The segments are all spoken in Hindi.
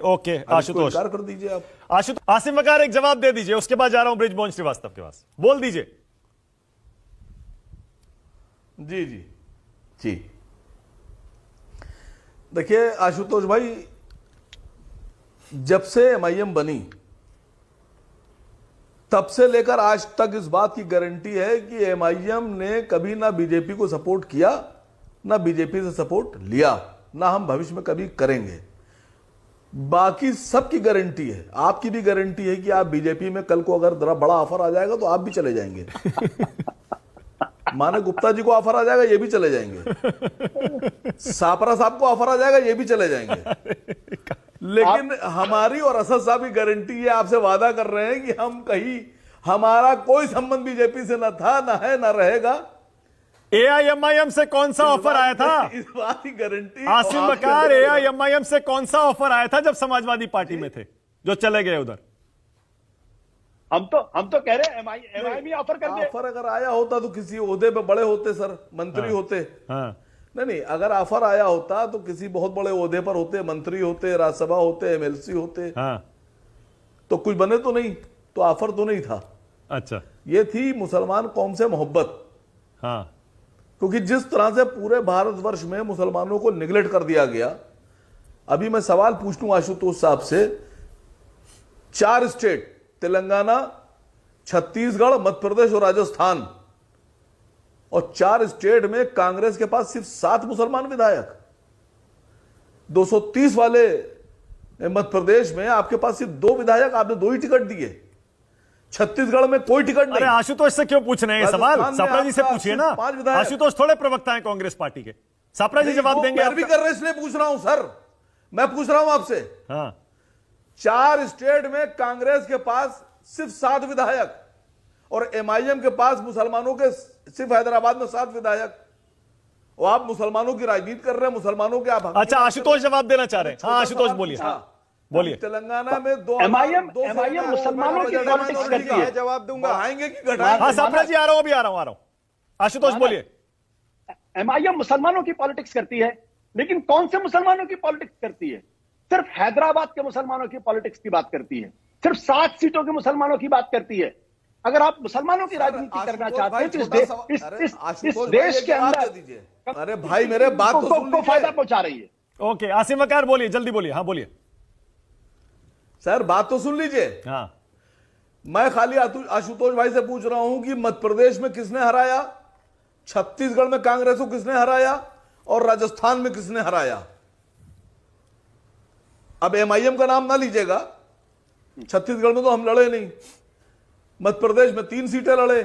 राइट, ओके आशुतोष कर दीजिए आप। आशुतोष, आसिम वकार एक जवाब दे दीजिए, उसके बाद जा रहा हूं बृजमोहन श्रीवास्तव के पास, बोल दीजिए। जी जी जी, देखिए आशुतोष भाई, जब से एमआईएम बनी तब से लेकर आज तक इस बात की गारंटी है कि एमआईएम ने कभी ना बीजेपी को सपोर्ट किया, ना बीजेपी से सपोर्ट लिया, ना हम भविष्य में कभी करेंगे। बाकी सबकी गारंटी है, आपकी भी गारंटी है कि आप बीजेपी में कल को अगर जरा बड़ा ऑफर आ जाएगा तो आप भी चले जाएंगे। माने गुप्ता जी को ऑफर आ जाएगा, ये भी चले जाएंगे। सापरा साहब को ऑफर आ जाएगा, ये भी चले जाएंगे। लेकिन हमारी और असद साहब की गारंटी है, आपसे वादा कर रहे हैं कि हम कहीं, हमारा कोई संबंध बीजेपी से न था, न है, न रहेगा। एआईएमआईएम से कौन सा ऑफर आया था? इस बात की गारंटी आसिम वकार, एआईएमआईएम से कौन सा ऑफर आया था जब समाजवादी पार्टी में थे, जो चले गए उधर? हम तो कह रहे हैं एमआईएम ही ऑफर कर दे। ऑफर अगर आया होता तो किसी ओहदे पे बड़े होते सर, मंत्री होते। हाँ। नहीं, अगर ऑफर आया होता तो किसी बहुत बड़े ओहदे पर होते, मंत्री होते, राज्यसभा होते, एमएलसी होते। हाँ। तो कुछ बने तो नहीं, तो ऑफर तो नहीं था। अच्छा, ये थी मुसलमान कौम से मोहब्बत। हाँ, क्योंकि जिस तरह से पूरे भारतवर्ष में मुसलमानों को निगलेक्ट कर दिया गया। अभी मैं सवाल पूछ लूं आशुतोष साहब से, 4 स्टेट, तेलंगाना, छत्तीसगढ़, मध्य प्रदेश और राजस्थान, और 4 स्टेट में कांग्रेस के पास सिर्फ 7 मुसलमान विधायक। 230 वाले मध्य प्रदेश में आपके पास सिर्फ 2 विधायक, आपने 2 ही टिकट दिए। छत्तीसगढ़ में कोई टिकट नहीं। अरे आशुतोष से क्यों पूछ रहे हैं ये सवाल? सापरा जी से पूछिए ना, 5 विधायक। आशुतोष थोड़े प्रवक्ता हैं कांग्रेस पार्टी के, सापरा जी जवाब देंगे। भी कर रहे इसलिए पूछ रहा हूं सर, मैं पूछ रहा हूं आपसे। हाँ, 4 स्टेट में कांग्रेस के पास सिर्फ 7 विधायक, और एमआईएम के पास मुसलमानों के सिर्फ हैदराबाद में 7 विधायक। और आप मुसलमानों की राजनीति कर रहे हैं, मुसलमानों के आप। अच्छा आशुतोष जवाब देना चाह रहे हैं। हाँ आशुतोष बोलिए, बोलिए। तेलंगाना में 2 एमआईएम मुसलमानों की पॉलिटिक्स करती है। जवाब दूंगा, बढ़ाएंगे कि घटाएंगे? हाँ सापरा जी, आ रहा हूं, अभी आ रहा हूं। आशुतोष बोलिए। एमआईएम मुसलमानों की पॉलिटिक्स करती है, लेकिन कौन से मुसलमानों की पॉलिटिक्स करती है? सिर्फ हैदराबाद के मुसलमानों की पॉलिटिक्स की बात करती है, सिर्फ 7 सीटों के मुसलमानों की बात करती है। अगर आप मुसलमानों की राजनीति करना चाहते हैं तो इस देश के अंदर, अरे भाई मेरे बात तो सुन लीजिए, फायदा पहुंचा रही है। ओके आसिम वकार बोलिए, जल्दी बोलिए। हाँ बोलिए सर, बात तो सुन लीजिए। हाँ, मैं खाली आशुतोष भाई से पूछ रहा हूं कि मध्य प्रदेश में किसने हराया, छत्तीसगढ़ में कांग्रेस को किसने हराया, और राजस्थान में किसने हराया? अब एमआईएम का नाम ना लीजिएगा। छत्तीसगढ़ में तो हम लड़े नहीं, मध्य प्रदेश में 3 सीटें लड़े,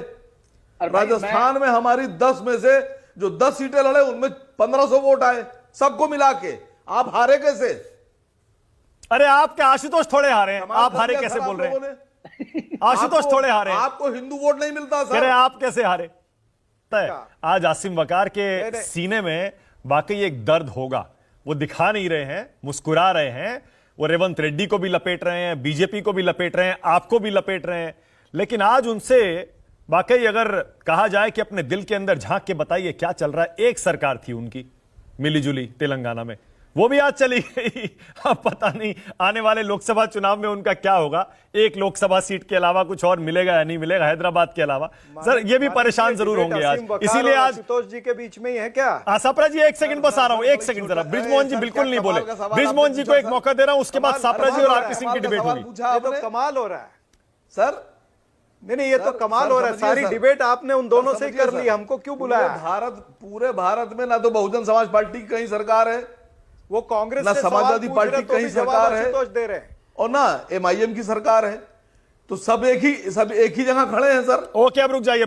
राजस्थान में हमारी 10 में से जो 10 सीटें लड़े उनमें 1500 वोट आए, सबको मिला के। आप हारे कैसे? अरे आप क्या आशुतोष थोड़े हारे हैं? आप हारे कैसे बोल रहे हैं? आशुतोष थोड़े हारे हैं। आपको हिंदू वोट नहीं मिलता सर। अरे आप कैसे हारे? आज आसिम वकार के सीने में वाकई एक दर्द होगा, वो दिखा नहीं रहे हैं, मुस्कुरा रहे हैं। वो रेवंत रेड्डी को भी लपेट रहे हैं, बीजेपी को भी लपेट रहे हैं, आपको भी लपेट रहे हैं। लेकिन आज उनसे वाकई अगर कहा जाए कि अपने दिल के अंदर झांक के बताइए क्या चल रहा है। एक सरकार थी उनकी मिलीजुली तेलंगाना में, वो भी आज चली गई। अब पता नहीं आने वाले लोकसभा चुनाव में उनका क्या होगा। एक लोकसभा सीट के अलावा कुछ और मिलेगा या नहीं मिलेगा हैदराबाद के अलावा। सर ये भी परेशान जरूर होंगे आज, इसीलिए आज आशुतोष जी के बीच में ही है क्या? सापरा जी एक सेकंड बस आ रहा हूं, एक सेकंड जरा। बृजमोहन जी बिल्कुल नहीं बोले, बृजमोहन जी को एक मौका दे रहा हूं, उसके बाद सापरा जी और आरपी सिंह की डिबेट होगी। ये तो कमाल हो रहा है सर। नहीं, ये तो कमाल हो रहा है। सारी डिबेट आपने उन दोनों से कर ली, हमको क्यों बुलाया? पूरे भारत में ना तो बहुजन समाज पार्टी की कहीं सरकार है, वो कांग्रेस ना से समाजवादी पार्टी की कहीं सरकार है, दे रहे हैं, और ना एमआईएम की सरकार है। तो सब एक ही जगह खड़े हैं सर। ओके अब रुक जाइए।